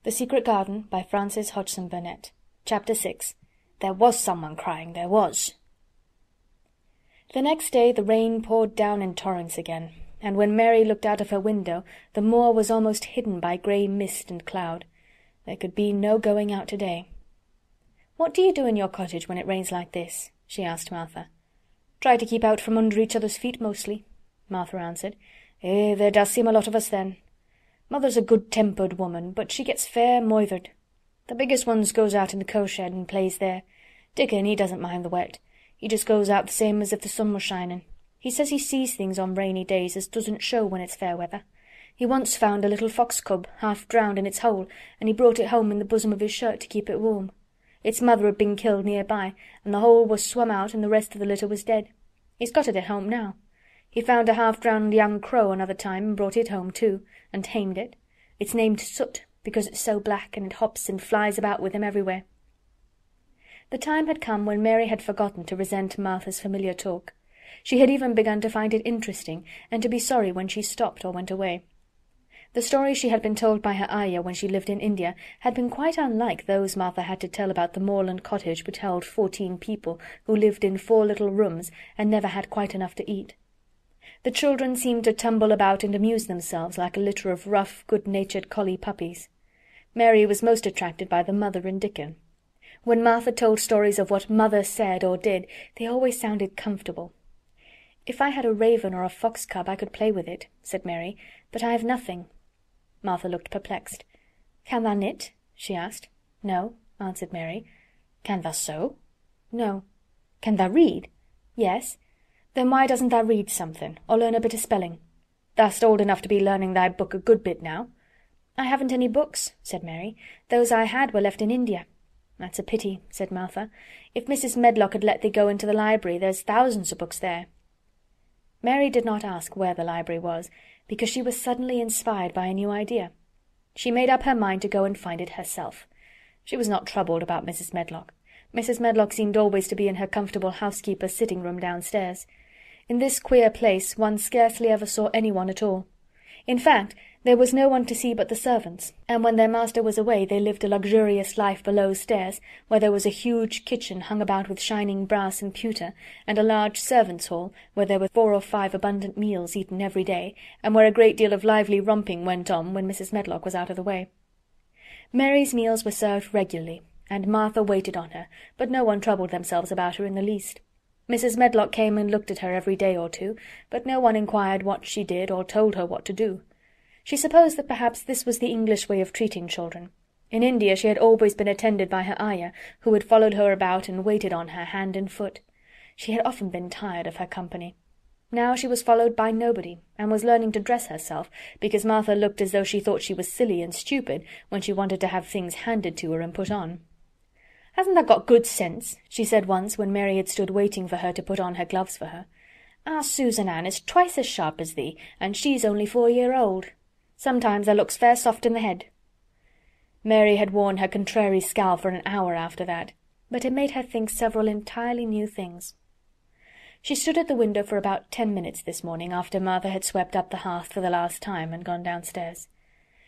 The Secret Garden by Frances Hodgson Burnett. Chapter 6. There was someone crying, there was. The next day the rain poured down in torrents again, and when Mary looked out of her window the moor was almost hidden by grey mist and cloud. There could be no going out today. "What do you do in your cottage when it rains like this?" she asked Martha. "Try to keep out from under each other's feet mostly," Martha answered. There does seem a lot of us then. Mother's a good-tempered woman, but she gets fair moithered. The biggest ones goes out in the cow-shed and plays there. Dickon, he doesn't mind the wet. He just goes out the same as if the sun was shining. He says he sees things on rainy days as doesn't show when it's fair weather. He once found a little fox cub half drowned in its hole, and he brought it home in the bosom of his shirt to keep it warm. Its mother had been killed near by, and the hole was swum out and the rest of the litter was dead. He's got it at home now. He found a half-drowned young crow another time and brought it home too, and tamed it. It's named Soot, because it's so black, and it hops and flies about with him everywhere. The time had come when Mary had forgotten to resent Martha's familiar talk. She had even begun to find it interesting, and to be sorry when she stopped or went away. The stories she had been told by her ayah when she lived in India had been quite unlike those Martha had to tell about the moorland cottage which held 14 people who lived in 4 little rooms and never had quite enough to eat. The children seemed to tumble about and amuse themselves like a litter of rough, good-natured collie puppies. Mary was most attracted by the mother and Dickon. When Martha told stories of what Mother said or did, they always sounded comfortable. "If I had a raven or a fox cub I could play with it," said Mary, "but I have nothing." Martha looked perplexed. "Can thou knit?" she asked. "No," answered Mary. "Can thou sew?" "No." "Can thou read?" "Yes." "Then why doesn't thou read something, or learn a bit of spelling? Thou'st old enough to be learning thy book a good bit now." "I haven't any books," said Mary. "Those I had were left in India." "That's a pity," said Martha. "If Mrs. Medlock had let thee go into the library, there's thousands of books there." Mary did not ask where the library was, because she was suddenly inspired by a new idea. She made up her mind to go and find it herself. She was not troubled about Mrs. Medlock. Mrs. Medlock seemed always to be in her comfortable housekeeper's sitting-room downstairs. In this queer place one scarcely ever saw anyone at all. In fact, there was no one to see but the servants, and when their master was away they lived a luxurious life below stairs, where there was a huge kitchen hung about with shining brass and pewter, and a large servants' hall, where there were 4 or 5 abundant meals eaten every day, and where a great deal of lively romping went on when Mrs. Medlock was out of the way. Mary's meals were served regularly, and Martha waited on her, but no one troubled themselves about her in the least. Mrs. Medlock came and looked at her every day or two, but no one inquired what she did or told her what to do. She supposed that perhaps this was the English way of treating children. In India she had always been attended by her ayah, who had followed her about and waited on her hand and foot. She had often been tired of her company. Now she was followed by nobody, and was learning to dress herself, because Martha looked as though she thought she was silly and stupid when she wanted to have things handed to her and put on. "Hasn't thou got good sense?" she said once when Mary had stood waiting for her to put on her gloves for her. "Our Susan Ann is twice as sharp as thee, and she's only 4 year old. Sometimes thou looks fair soft in the head." Mary had worn her contrary scowl for an hour after that, but it made her think several entirely new things. She stood at the window for about 10 minutes this morning after Martha had swept up the hearth for the last time and gone downstairs.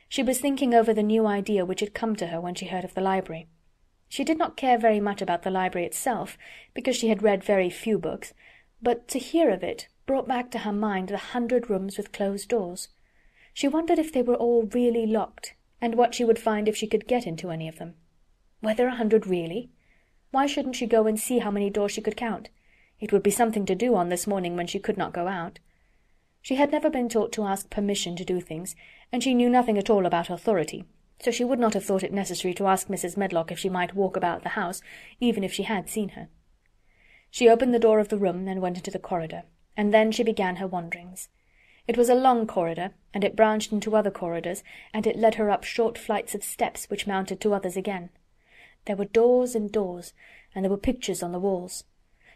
She was thinking over the new idea which had come to her when she heard of the library. She did not care very much about the library itself, because she had read very few books, but to hear of it brought back to her mind the 100 rooms with closed doors. She wondered if they were all really locked, and what she would find if she could get into any of them. Were there 100 really? Why shouldn't she go and see how many doors she could count? It would be something to do on this morning when she could not go out. She had never been taught to ask permission to do things, and she knew nothing at all about authority, so she would not have thought it necessary to ask Mrs. Medlock if she might walk about the house, even if she had seen her. She opened the door of the room and went into the corridor, and then she began her wanderings. It was a long corridor, and it branched into other corridors, and it led her up short flights of steps which mounted to others again. There were doors and doors, and there were pictures on the walls.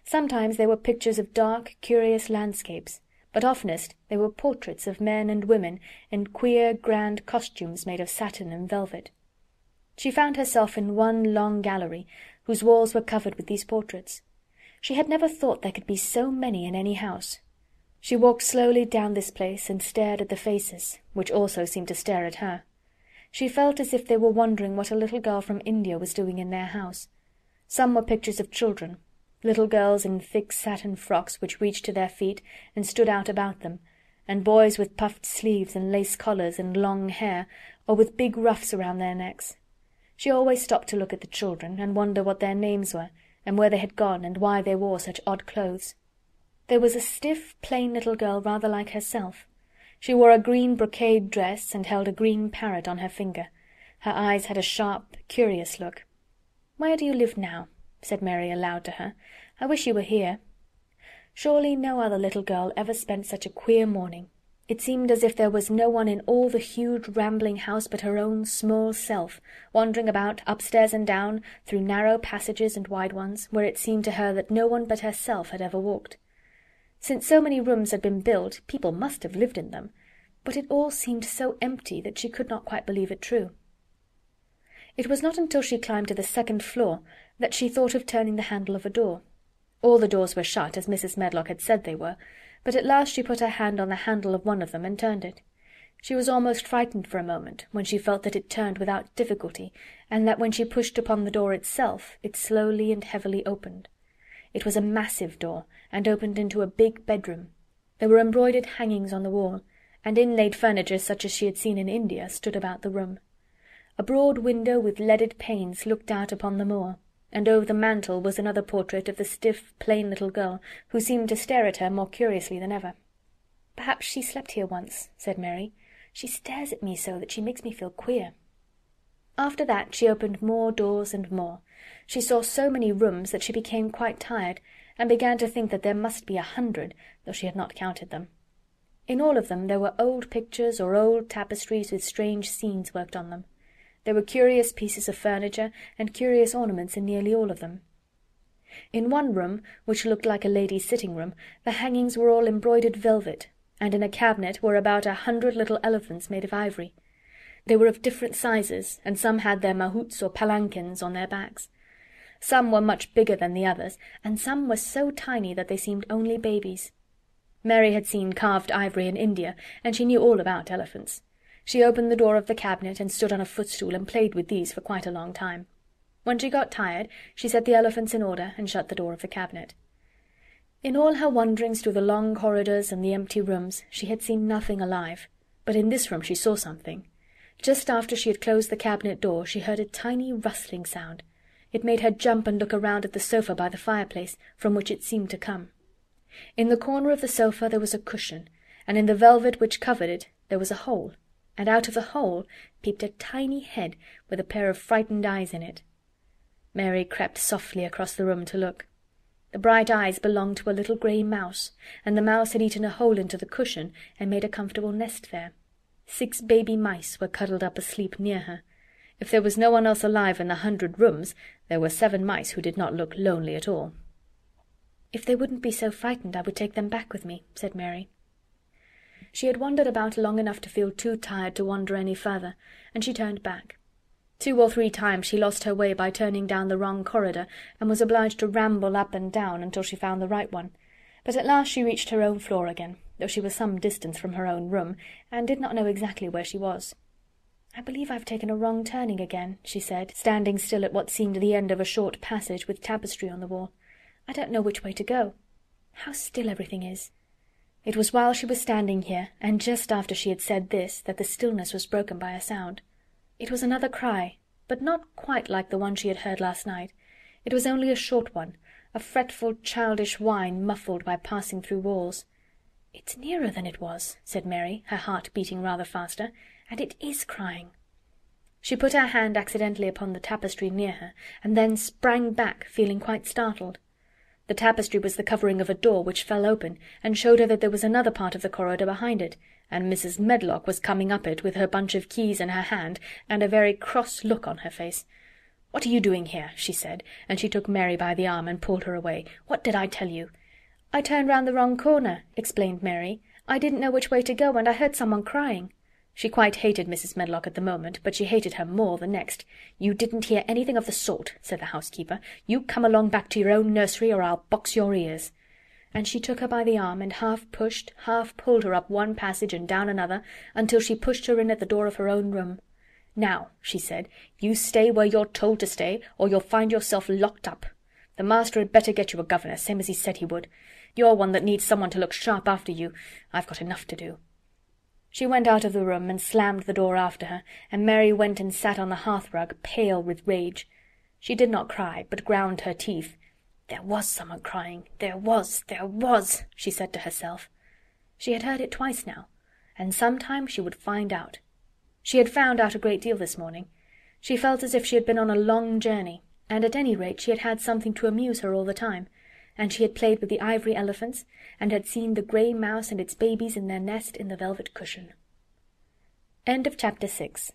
Sometimes they were pictures of dark, curious landscapes, but oftenest they were portraits of men and women in queer, grand costumes made of satin and velvet. She found herself in one long gallery, whose walls were covered with these portraits. She had never thought there could be so many in any house. She walked slowly down this place and stared at the faces, which also seemed to stare at her. She felt as if they were wondering what a little girl from India was doing in their house. Some were pictures of children, little girls in thick satin frocks which reached to their feet and stood out about them, and boys with puffed sleeves and lace collars and long hair, or with big ruffs around their necks. She always stopped to look at the children, and wonder what their names were, and where they had gone, and why they wore such odd clothes. There was a stiff, plain little girl rather like herself. She wore a green brocade dress and held a green parrot on her finger. Her eyes had a sharp, curious look. "Where do you live now?" said Mary aloud to her. "I wish you were here." Surely no other little girl ever spent such a queer morning. It seemed as if there was no one in all the huge rambling house but her own small self, wandering about upstairs and down, through narrow passages and wide ones, where it seemed to her that no one but herself had ever walked. Since so many rooms had been built, people must have lived in them, but it all seemed so empty that she could not quite believe it true. It was not until she climbed to the second floor that she thought of turning the handle of a door. All the doors were shut, as Mrs. Medlock had said they were, but at last she put her hand on the handle of one of them and turned it. She was almost frightened for a moment, when she felt that it turned without difficulty, and that when she pushed upon the door itself, it slowly and heavily opened. It was a massive door, and opened into a big bedroom. There were embroidered hangings on the wall, and inlaid furniture such as she had seen in India stood about the room. A broad window with leaded panes looked out upon the moor, and over the mantel was another portrait of the stiff, plain little girl, who seemed to stare at her more curiously than ever. "Perhaps she slept here once," said Mary. "She stares at me so that she makes me feel queer." After that she opened more doors and more. She saw so many rooms that she became quite tired, and began to think that there must be 100, though she had not counted them. In all of them there were old pictures or old tapestries with strange scenes worked on them. There were curious pieces of furniture and curious ornaments in nearly all of them. In one room, which looked like a lady's sitting-room, the hangings were all embroidered velvet, and in a cabinet were about 100 little elephants made of ivory. They were of different sizes, and some had their mahouts or palanquins on their backs. Some were much bigger than the others, and some were so tiny that they seemed only babies. Mary had seen carved ivory in India, and she knew all about elephants. She opened the door of the cabinet and stood on a footstool and played with these for quite a long time. When she got tired, she set the elephants in order and shut the door of the cabinet. In all her wanderings through the long corridors and the empty rooms, she had seen nothing alive, but in this room she saw something. Just after she had closed the cabinet door, she heard a tiny rustling sound. It made her jump and look around at the sofa by the fireplace, from which it seemed to come. In the corner of the sofa there was a cushion, and in the velvet which covered it there was a hole, and out of the hole peeped a tiny head with a pair of frightened eyes in it. Mary crept softly across the room to look. The bright eyes belonged to a little grey mouse, and the mouse had eaten a hole into the cushion and made a comfortable nest there. 6 baby mice were cuddled up asleep near her. If there was no one else alive in the 100 rooms, there were 7 mice who did not look lonely at all. "If they wouldn't be so frightened, I would take them back with me," said Mary. She had wandered about long enough to feel too tired to wander any further, and she turned back. 2 or 3 times she lost her way by turning down the wrong corridor, and was obliged to ramble up and down until she found the right one, but at last she reached her own floor again, though she was some distance from her own room, and did not know exactly where she was. "I believe I've taken a wrong turning again," she said, standing still at what seemed the end of a short passage with tapestry on the wall. "I don't know which way to go. How still everything is." It was while she was standing here, and just after she had said this, that the stillness was broken by a sound. It was another cry, but not quite like the one she had heard last night. It was only a short one, a fretful, childish whine muffled by passing through walls. "It's nearer than it was," said Mary, her heart beating rather faster, "and it is crying." She put her hand accidentally upon the tapestry near her, and then sprang back, feeling quite startled. The tapestry was the covering of a door which fell open, and showed her that there was another part of the corridor behind it, and Mrs. Medlock was coming up it with her bunch of keys in her hand, and a very cross look on her face. "What are you doing here?" she said, and she took Mary by the arm and pulled her away. "What did I tell you?" "I turned round the wrong corner," explained Mary. "I didn't know which way to go, and I heard someone crying." She quite hated Mrs. Medlock at the moment, but she hated her more the next. "You didn't hear anything of the sort," said the housekeeper. "You come along back to your own nursery, or I'll box your ears." And she took her by the arm, and half pushed, half pulled her up one passage and down another, until she pushed her in at the door of her own room. "Now," she said, "you stay where you're told to stay, or you'll find yourself locked up. The master had better get you a governess, same as he said he would. You're one that needs someone to look sharp after you. I've got enough to do." She went out of the room and slammed the door after her, and Mary went and sat on the hearthrug, pale with rage. She did not cry, but ground her teeth. There was someone crying. There was, she said to herself. She had heard it twice now, and sometime she would find out. She had found out a great deal this morning. She felt as if she had been on a long journey, and at any rate she had had something to amuse her all the time, and she had played with the ivory elephants, and had seen the grey mouse and its babies in their nest in the velvet cushion. End of Chapter 6.